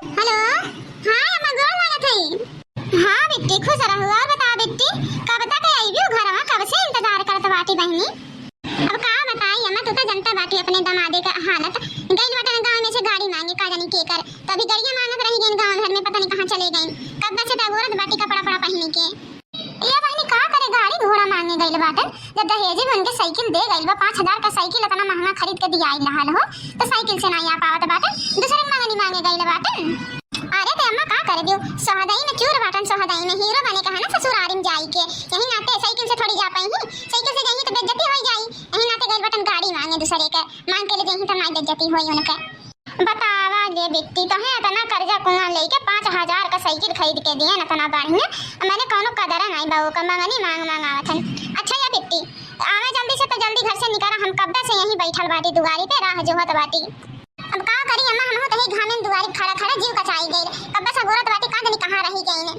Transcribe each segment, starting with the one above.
Hello. हाँ अम्मा गोर लागत है। हाँ बेटी खुश रहो। और बता बेटी का बता के आई भी घर में कब से इंतजार करत बाटी बहनी। अब का बताई अम्मा तू तो जनता बाटी अपने दमादे का हालत गई बटन गांव में से गाड़ी मांगे का जानी के कर तभी गड़िया मांगत रही गई गांव घर में पता नहीं कहां चले गई कब से गोरत बाटी कपड़ा पड़ा पहने के ये बहनी का करे गाड़ी घोड़ा मांगे गई बाटन जब दहेज बन के साइकिल दे गई बा 5000 का साइकिल इतना महंगा खरीद के दिया रहल हो तो साइकिल से नहीं आ पावत बाटन दूसरे मांगे गई बाटन। अरे ते अम्मा का करे दियो सोहदाई में चूर बाटन सोहदाई में हीरो बने का है ना ससुरारी में जाई के यही नाते साइकिल से थोड़ी जा पाई ही साइकिल से जाई तो बेइज्जती हो जाई यही नाते गई बटन गाड़ी मांगे दूसरे के मांग के ले जाई तो नहीं बेइज्जती होई उनके। बतावा दे बेटी तो है इतना कर्जा कुआं लेके 5000 का साइकिल खरीद के दिए ना इतना बढ़िया मैंने कोनो कदर नहीं बाबू का मांगनी मांगावत है। अच्छा या बेटी आवे जल्दी से तो जल्दी घर से निकल हम कब से यहीं बैठल बाटी दुआरी पे राह जोहत बाटी। अब का करी अम्मा हम तो ही घामे दुआरी खड़ा खड़ा जीव कचाई गई कब से गोरत बाटी का जानी कहां रही गई ने।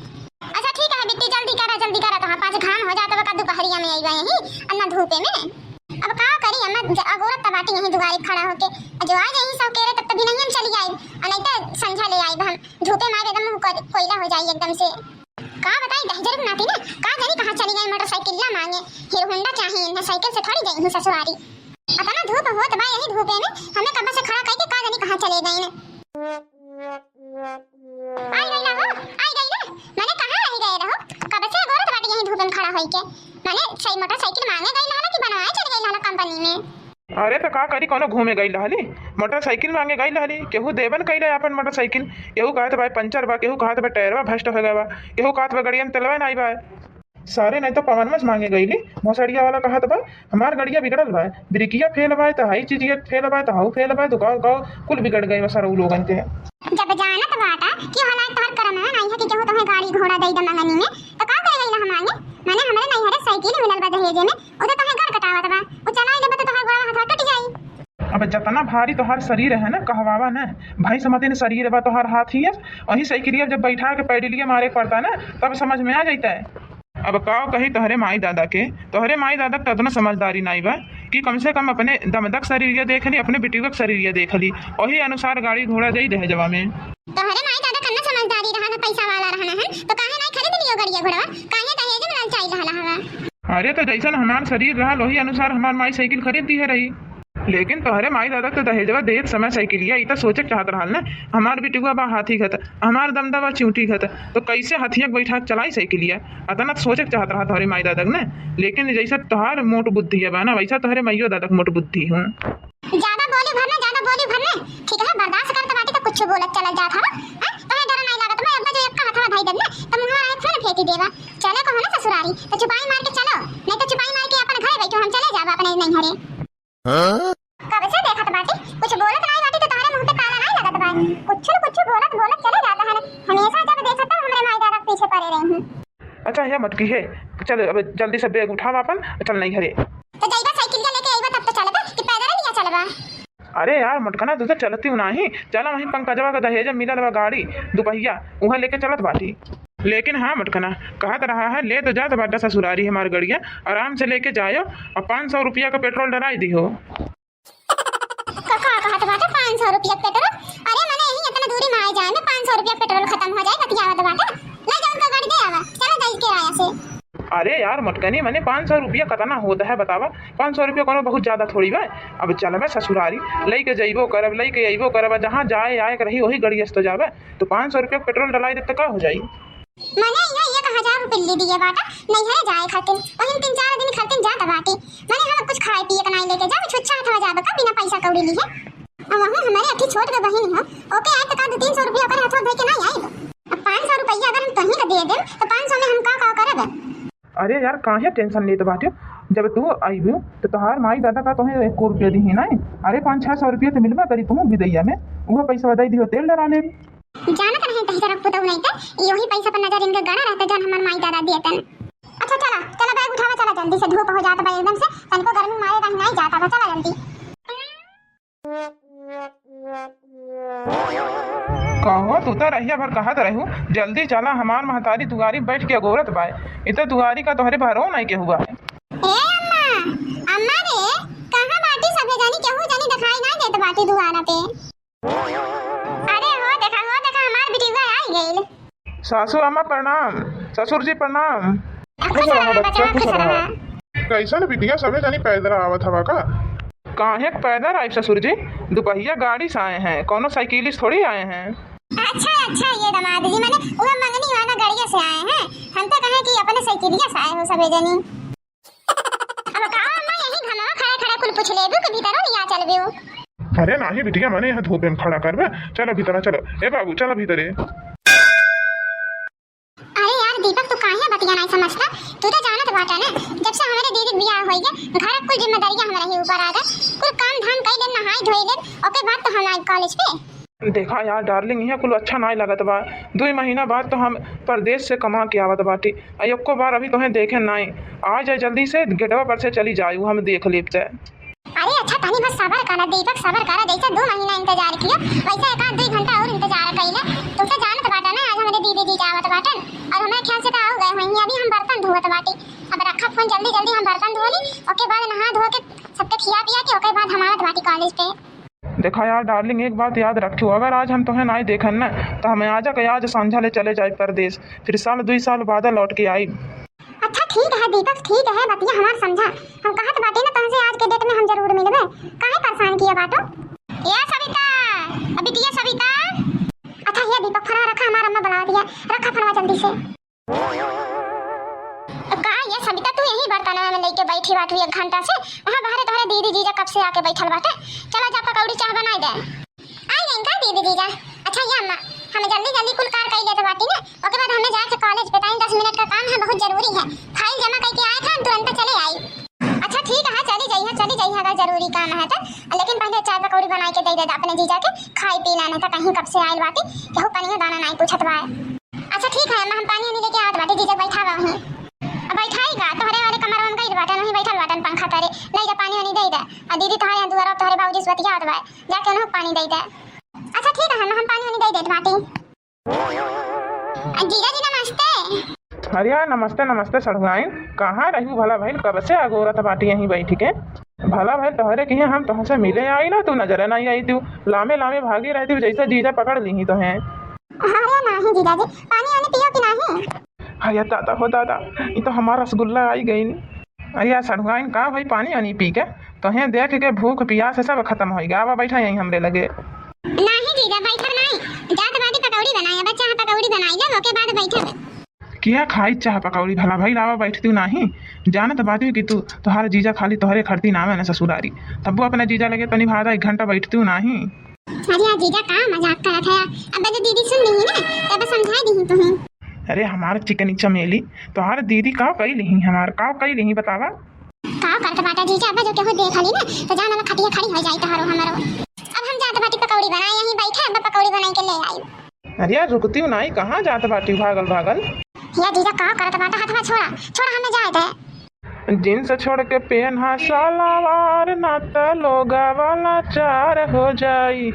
अच्छा ठीक है बेटी जल्दी करा तो 5 घाम हो जाता का दोपहरिया में आईबा यहीं अन्ना धूपे में। अब का करी अम्मा अगोरत बाटी यहीं दुआरी खड़ा होके जो आ जाई सब कह रहे तब भी नहीं हम चली आई नहीं तो संझा ले आई हम धूपे मार एकदम कोयला हो जाई एकदम से। का बताई दहजर बनाती ना का जानी कहां चली गई मोटरसाइकिल ला मांगे हीरो होंडा चाहिए ना साइकिल से थोड़ी गई हूं ससुरारी अपना धूप होत बा यही धूपे में हमें कब से खड़ा करके का जानी कहां चले गई ने। आई गई ना मैंने कहां रह गए रहो कब से गोरत बाटी यही धूप में खड़ा होई के मैंने सही मोटरसाइकिल मांगे गई ना कि बनवाए चल गई ना कंपनी में। अरे तो का करी कोनो घूमे गई रहली मोटरसाइकिल मांगे गई रहली केहू देबन कइले अपन मोटरसाइकिल केहू कहत भाई पंचर बा केहू कहत बा टायरवा भस्ट हो गया बा केहू कहत बा गड़िया में तेलवा नहीं बा सारे नहीं तो पवन मस मांगे गईली भोसड़िया वाला कहत बा हमार गड़िया बिगड़ल बा ब्रेकिया फेल बा तो हाई चीज फेल बा तो हाउ फेल बा तो गाँव कुल बिगड़ गई सर उ लोगन के। जब जानत बाटा कि होला तोहर करम है नहीं है कि केहू तोहे गाड़ी घोड़ा दई द मंगनी में तो का करे गईला हम आगे माने हमरे नहीं हरे साइकिल मिलल बा दहेजे में ओते तोहे घर कटावत बा ओ चलाई लेबे तो तोहर गोड़ा हाथ कट जाई। अब जितना भारी तोहार शरीर है ना कहवावा ना भाई समझते शरीर बा तोहार हाथ ही है वही साइकिलिया जब बैठा के पैडलिया मारे पड़ता ना तब समझ में आ जाता है। अब काव कही तोहरे माई दादा के तो समझदारी नहीं बा कि कम से कम अपने दमदक शरीर देख ली अपने बेटियों का शरीर देख ली वही अनुसार गाड़ी घोड़ा दे दहेजवा में। तोहरे माई दादा कन्ना समझदारी रहा ना पैसा वाला रहना है तो काहे नहीं खरीद लियो गाड़िया घोड़ा काहे दहेज में लाल चाहिए रहला हवा। अरे तो जैसन हमार शरीर रहा वही अनुसार हमार माई साइकिल खरीद दी है रही लेकिन तोहरे माई दादा तो दहेजवा देत समय साइकिलिया ई तो सोचे चाहत रहल ना हमार बेटिया बा हाथी खत हमार दमदा बा चिंटी खत तो कैसे हथिया बैठा चलाई साइकिलिया अतना सोचे चाहत रहा तोहरे माई दादा ने लेकिन जैसा तोहार मोट बुद्धि है बा ना वैसा तोहरे माइयो दादा मोट बुद्धि हूँ। ज्यादा बोली भरना ठीक है बर्दाश्त करत बाटी तो कुछ बोलत चला जात हवा तोहे डर नहीं लागत मैं अपना जो एक हाथ में भाई देना तो मुंह आए फिर फेंक देवा चले को ना ससुरारी तो चुपाई मार के चलो नहीं तो चुपाई मार के अपन घर बैठो हम चले जाब अपने नहीं हरे। कब से देखत बाटी कुछ बोलत नहीं बाटी तो तुम्हारे मुंह पे काला नहीं लगत बा कुछ बोलत चले जाता है हमेशा जब देखत हमरे माई दादा पीछे पड़े रहे हूं। अच्छा यह मटकी है चल अब जल्दी से बैग उठावा अपन चल नहीं हरे तो जाइबा साइकिल लेके आइबा तब तो चलबा कि पैदल लिया चलबा। अरे यार मटकना तू तो चलती हूँ नहीं चला वहीं पंकजवा का दहेज मिलल बा गाड़ी दुपहिया वहाँ लेके चलत बाटी लेकिन हाँ मटकना कहत रहा है ले तो जात बाटा ससुरारी हमार गड़िया आराम से लेके जायो और 500 रुपया का पेट्रोल डराई दी हो। कहत बाटा 500 रुपया पेट्रोल अरे मने यही इतना दूरी में आए जाए में 500 रुपया पेट्रोल खत्म हो जाए बतियावत बाटा ले जाओ उनका गाड़ी दे आवा चलो जाई किराया से। अरे यार मटकनी मैंने 500 रुपया कतना होता है बतावा 500 रुपया कोनो बहुत ज्यादा थोड़ी बा अब चलबे ससुरारी लई के जइबो करब लई के अइबो करब जहाँ जाए आए रही वही गड़िया से तो जाबे तो 500 रुपया पेट्रोल डलाई दे तो का हो जाई। मने ये 1000 रुपया दिए बाटा नहीं है जाए खातिर वहीं 3-4 दिन खातिर जाता बाटी मने हम कुछ खाए पिए का नहीं लेके जाबे छुच्छा हथवा जाबे का बिना पैसा कौड़ी ली है और वहां हमारे अठी छोट के बहन हो ओके आए तो का 300 रुपया कर हथवा दे के नहीं आई अब 500 रुपया अगर हम कहीं का दे दे तो 500 में हम का करब। अरे यार काहे टेंशन लेते बाटे जब तू आईबू तो तोहार माई दादा का तोहे 1 रुपया दी नहीं अरे 500-600 रुपया तो मिलबा करी तुम विदैया में वो पैसा बदाई दियो तेल डरा ले जानत नहीं कहीं तरफ पुतौ नहीं तो यही पैसा पर नजर इनके गड़ा रहता जन हमार माई दादा देतन। अच्छा चला बैग उठावा चला जल्दी से धूप हो जाता बा एकदम से तनको गर्मी मारे रह नहीं जाता बा चला जल्दी। कहो तू तो रहिया भर कहत रहू जल्दी चला हमार महतारी दुआरी बैठ के गोरत बाय इत दुआरी का तोहरे भरो नहीं के हुआ है। ए अम्मा रे कहां बाटी सबे जानी केहू जानी दिखाई नहीं देत बाटी दुआरा पे। अरे हो देखा हमार सासू अम्मा प्रणाम। ससुर जी प्रणाम। खुश रहा बच्चा, खुश रहा। कैसन बिटिया सबे जानी पैदल आवत हवा का? काहे के पैदल आए ससुर जी? दुपहिया गाड़ी से आए हैं, कोनो साइकिलिस्ट थोड़ी आए हैं। अच्छा अच्छा, ये दामाद जी मैंने वो मंगनी वाला गाड़िया से आए हैं। हम तो कहे कि अपने साइकिलिया से आए हो सबे जनी। अब का अम्मा यही घनवा खड़ा खड़ा कुल पूछ लेबू के भीतर लिया चलबू। अरे नाही बिटिया, मैंने यहाँ धूप में खड़ा करबे। चलो भीतर चलो। ए बाबू चलो भीतर। अरे यार दीपक, तू काहे बतिया नहीं समझता? तू तो जानत बाटा ना, जब से हमारे दीदी बियाह होई गए घर कुल जिम्मेदारियां हमरा ही ऊपर आ गए। कुल काम धाम कई दिन नहाई धोई ले, ओके बाद तो हम आई कॉलेज पे। देखा यार डार्लिंग, यहाँ कुल अच्छा नहीं लगत बा। 2 महीना बाद तो हम प्रदेश से कमा के आवत बाटी। एको बार अभी तुम्हें देखे नहीं। आ जाए जल्दी से, गेटवा पर से चली जाए, हम देख लेब से। अरे अच्छा तनी बस सबर करा दीपक, सबर करा। जैसे 2 महीना इंतजार किया वैसे 1-2 घंटा और इंतजार कइला। तू तो जानत बाटा ना, आज हमारे दीदी जी आवत बाटन और हमारे ख्याल से तो आ गए होंगे। अभी हम बर्तन धोवत बाटी। अब रखा फोन, जल्दी जल्दी हम बर्तन धो ली, ओके बाद नहा धो के सबके खिया पिया के ओके बाद हम आवत बाटी कॉलेज पे। देखा यार डार्लिंग, एक बात याद रखियो, अगर आज हम तुम्हें नहीं देखन ना तो हमें आज संझा ले चले जाए परदेश। फिर 1-2 साल बाद लौट के आई। अच्छा ठीक है दीपक, ठीक है, बतिया हमार समझा। हम कहत बाटे ना तुमसे आज के डेट में हम जरूर मिलबे। काहे परेशान किया बाटो? या सविता, बिटिया सविता। अच्छा ये दीपक फरा रखा, हमार अम्मा बुला दिया। रखा फरवा जल्दी से। का ये सविता तू यही बर्तन में लेके बैठी बाटू 1 घंटा से? वहां बाहर तोहरे दीदी जीजा कब से आके बैठल बाटे। चला जा पकौड़ी चाय बनाई दे। आई गई का दीदी जीजा? अच्छा ये अम्मा हमें जल्दी जल्दी कुल कार कई लेते बाटी ना, ओके बाद हमें जाके कॉलेज पे 10 मिनट का काम है, बहुत जरूरी है। फाइल जमा करके आए थे, तुरंत चले आई। अच्छा ठीक है, चली जाइए अगर जरूरी काम है तो। लेकिन पहले चाय पकौड़ी बना के दे दे अपने जीजा के, खाई पी लेना था। कहीं कब से आइल बाटी, केहू पानी दाना नहीं पूछत बा। अच्छा ठीक है अम्मा, हम पानी नहीं लेके आवत बाटी, जीजा बैठा बा वहीं। अब बैठाईगा तोहरे वाले कमर में गई बाटन, वहीं बैठल बाटन पंखा करे। ले जा पानी वानी दे दे। आ दीदी तोहरे दुआर और तोहरे बाबूजी से बतियावत बा, जाके उन्हें पानी दे दे। अच्छा ठीक है हम पानी वानी दे देत बाटी। जीजा जी नमस्ते। अरे यार नमस्ते नमस्ते सड़ुआइन, कहाँ रही भला भाई? कब से अगोरत बाटी यहीं बैठी के? भला भाई तोहरे की हम तुमसे मिले आई ना, तू नजर नहीं आई थी। लामे लामे भागी रहती जैसे जीजा पकड़ ली तो हैं। अरे नहीं जीजा जी, पानी वानी पियो कि नहीं? अरे दादा हो दादा, ये तो हमारा रसगुल्ला आई गई नी। अरे यार सड़ुआइन, कहाँ भाई पानी वानी पी के तुहें देख के भूख प्यास सब खत्म हो गया। अब बैठा यहीं हमरे लगे। नहीं जीजा बैठल नहीं, जात बाटी पकौड़ी बनाया, बच्चा पकौड़ी बनाई ले, ओके बाद बैठल। क्या खाई चाह पकौड़ी भला भाई? लावा बैठती नहीं जानत बाती कि तू तोहार जीजा खाली तोहरे खड़ती ना है ना ससुरारी, तब वो अपने जीजा लगे तनी भादा 1 घंटा बैठती नहीं। अरे जीजा का मजाक करत है। अब जब दीदी सुन ली ना तब समझा दी तुम्हें। अरे हमार चिकनी चमेली तोहार दीदी का कई ली, हमार का कई ली बतावा। का करत बाटा जीजा, अब जो केहू देख ली ना तो जाना ना खटिया खड़ी हो जाई तहारो हमरो। अब हम जात बाटी पकौड़ी बनाई, यहीं बैठे अब पकौड़ी बनाई के ले आई। अरे यार रुकती नहीं, कहाँ जात बाटी भागल भागल? या जीजा का करत बाटा, हाथ छोड़ा छोड़ा, हमें जाए दे। जींस छोड़ के पेन्हा सलवार, ना त लोगा वाला चार हो जाई।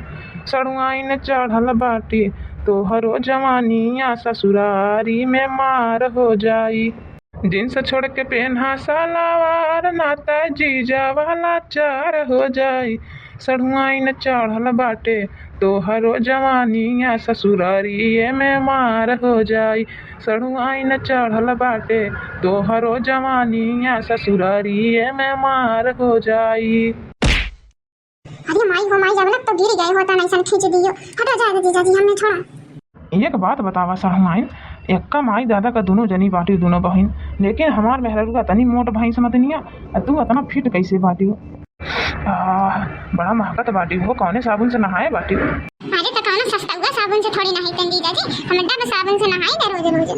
सड़ुआइन चढ़ल बाटी तोहरो जवानिया ससुरारी में मार हो जाई। जींस छोड़ के पेन्हा सलवार, ना त जीजा वाला चार हो जाई। सड़ुआइन चढ़ल बाटे तोहरो जवानिया ससुरारी में मार हो जाई। सड़ुआइन चढ़ल बाटे तोहरो जवानिया ससुरारी में मार हो जाई। अरे माई हो माई, जब लग तो गिर गए होता नहीं सन, खींच दियो। हटा जाए जीजा जी, हमने छोड़ा। एक बात बतावा सड़ुआइन, एक्का माई दादा का दोनों जनी बाटी दोनों बहन, लेकिन हमार मेहरारू का तनी मोट भाई समझनिया, तू इतना फिट कैसे बाटी हो? बड़ा महकत बाटी हो, कौने साबुन से नहाए बाटी हो? अरे तो कौन सस्ता हुआ साबुन से थोड़ी नहाई तन जीजा जी, हम डब साबुन से नहाई दे रोज रोज।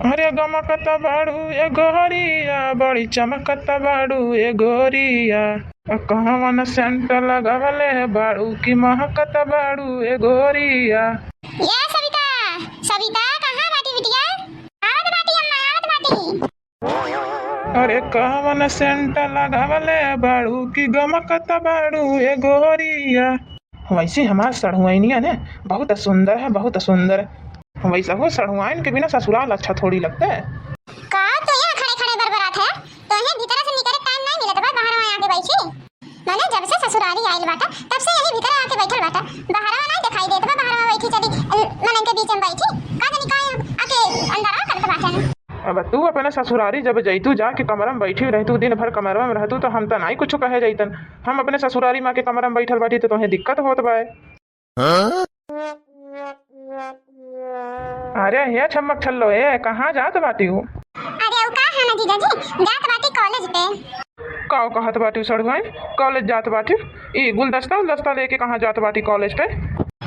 अरे गमकत बाड़ू ए गोरिया, बड़ी चमकत बाड़ू ए गोरिया। कहवन सेंट लगवले बाड़ू की महकत बाड़ू ए गोरिया। ये सविता, सविता कहाँ बाटी बिटिया? आवत बाटी अम्मा, आवत बाटी। अरे कहवन सेंट लगवले बाड़ू की गमकत बाड़ू ए गोरिया। वैसे हमार सड़ुआइनिया ने बहुत सुंदर है, बहुत सुंदर। वैसा हो सड़ुआइन के बिना ससुराल अच्छा थोड़ी लगता है। का तो यहाँ खड़े खड़े बरबरात है, तो यहाँ भीतर से निकले टाइम नहीं मिलता बा, बाहर वहाँ आके बैठी। मैंने जब से ससुराली आइल बाटा तब से यही भीतर आके बैठल बाटा, बाहर नहीं दिखाई देता बा, बाहर बैठी चली मन के बीच में बैठी। का जानी का आके अब तू अपने ससुरारी जब जैतू जाके कमरा में बैठी रहतू दिन भर कमरवा में रहतू तो हम तो नहीं कुछ कहे जैतन। हम अपने ससुरारी माँ के कमरा में बैठल बाटी तो तुम्हें दिक्कत होत बाय। अरे हे छमक छल्लो ए कहाँ जात बाटी हो? अरे का है ना जीजा जी, जात बाटी कॉलेज पे। का कहत बाटी सड़ुआइन कॉलेज जात बाटी? ई गुलदस्ता उलदस्ता लेके कहाँ जात बाटी कॉलेज पे?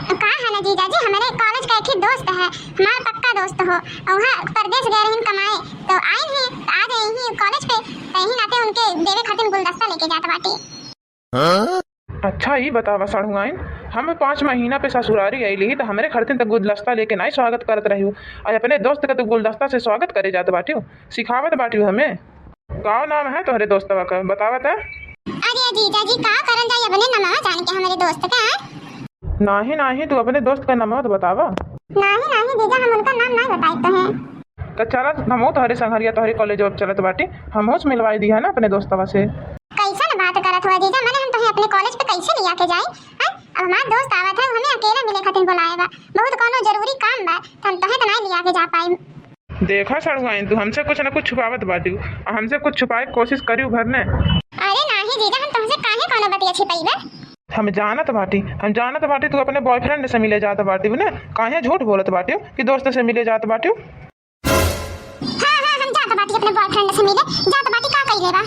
का है ना जीजा जी, हमारे कॉलेज का एक ही दोस्त है, हमारा पक्का दोस्त हो, और वहाँ परदेश गए रही कमाए तो आए हैं, आ गए ही कॉलेज पे यही नाते उनके देवे खातिर गुलदस्ता लेके जात बाटी। अच्छा ही बतावा सड़ुआइन, हम 5 महीना पे ससुरारी आईली तो हमारे खड़तिन तक गुलदस्ता लेके नहीं स्वागत करत रही और अपने दोस्त का तो गुलदस्ता से स्वागत करे जात बाटी सिखावत बाटी हमें। का नाम है तुम्हारे दोस्तवा का बतावत है? अरे जीजा जी का करन जाई अपने नमवा जान के हमारे दोस्त का है? नहीं नहीं तू अपने दोस्त का नाम तो बतावा। नहीं नहीं जीजा हम उनका नाम नहीं बताते हैं। तो चल हम तुम्हारे संघरिया तुम्हारे कॉलेज अब चलत बाटी हम होश मिलवाई दी है ना अपने दोस्तवा से। कैसा न बात करत हुआ जीजा, मैंने हम तुम्हें अपने कॉलेज पे कैसे लिया के जाए? अब हमारा दोस्त आवत है, हमें अकेला मिले खातिर बुलाए बा, बहुत कोनो जरूरी काम बा तो हम तुम्हें तो नहीं लिया के जा पाई। देखा सड़ुआइन तू हमसे कुछ न कुछ छुपावत बाटी और हमसे कुछ छुपाए कोशिश करी घर ने। अरे नहीं जीजा हम तुमसे काहे कोनो बतिया छिपाई बा? हम जानत बाटी तू अपने बॉयफ्रेंड से मिले जात बाटी ना, काहे झूठ बोलत बाटी कि दोस्त से मिले जात बाटी? हां हम जात बाटी अपने बॉयफ्रेंड से मिले जात बाटी, का कइले बा?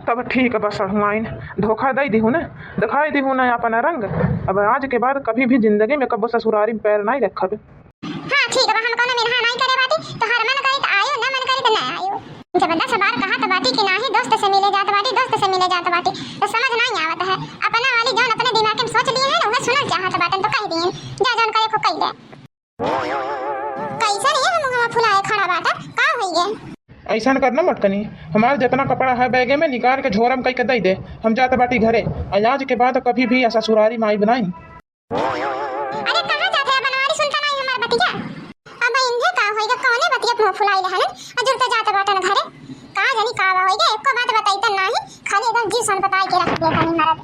तब ठीक है बस सड़ुआइन धोखा दई दी ना, दिखाई दी ना अपना रंग। अब आज के बाद कभी भी जिंदगी में कबो ससुरारी में पैर नहीं रखब। हां ठीक है, हम कोनो मिलहा नहीं करे बाटी तो हर मन करे तो आयो, ना मन करे तो ना आयो। जब 10 बार कहा तो बाटी कि नाही दोस्त से मिले जात बाटी, दोस्त से मिले जात बाटी तो समझ नहीं आवत है। अपना वाली जान अपने दिमाग में सोच लिए है ना, वह सुनल चाहत बाटन तो कह दिए जा जान करे को कह दे। कैसा नहीं हम मुंह फुलाए खड़ा बाटा का होई गे? ऐसा करना मत कनी, हमारा जितना कपड़ा है बैगे में निकाल के झोरम कई के दई दे, हम जात बाटी घरे। आज के बाद कभी भी ससुरारी माई बनाई। अरे कहां जाते हैं बनवारी, सुनता नहीं हमार बतिया? अब इन्हें का होइगा, कौने बतिया मुंह फुलाई रहन अजुर तो जात बाटन घरे का जानी का होइगा, एको बात बताई त नहीं, खाली एकदम जी सन बताई के रख दे कनी मारा।